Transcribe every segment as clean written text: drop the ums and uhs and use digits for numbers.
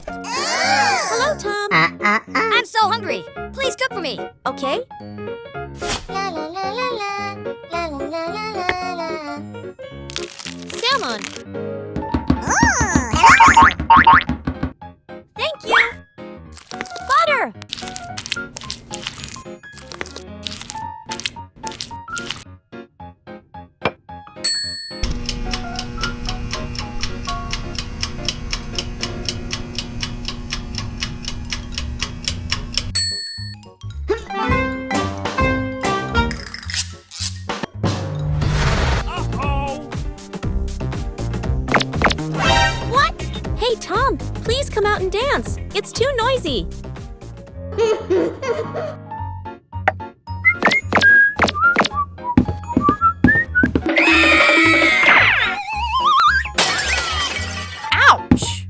Hello, Tom. I'm so hungry. Please cook for me. Okay. La la la la la la la la la la. Salmon. Thank you. Butter. What? Hey, Tom, please come out and dance. It's too noisy. Ouch.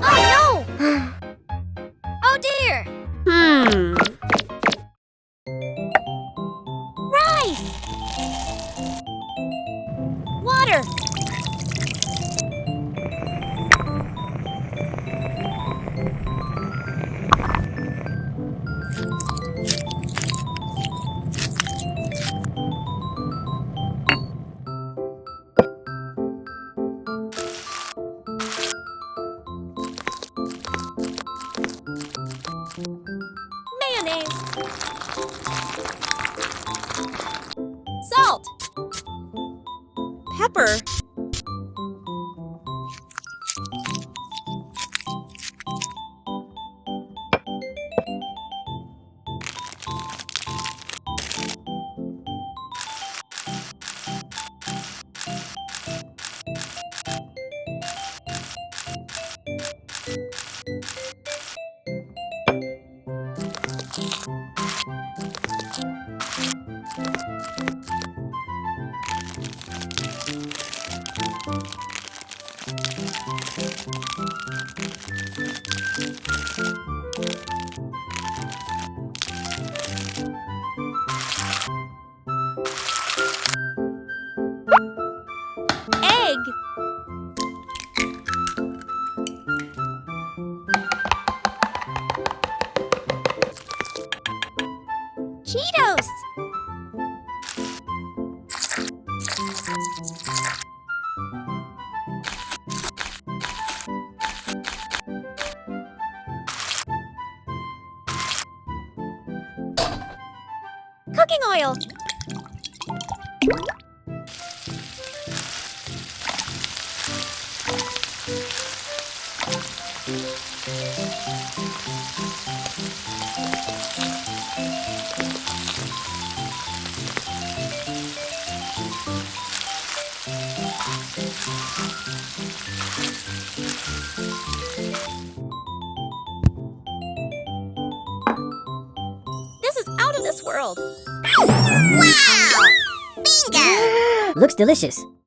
Oh, Oh dear. no. Rice. Water. Mayonnaise. Salt. Pepper. Egg. Cheetos. Cooking oil. This is out of this world. Wow! Bingo! Looks delicious.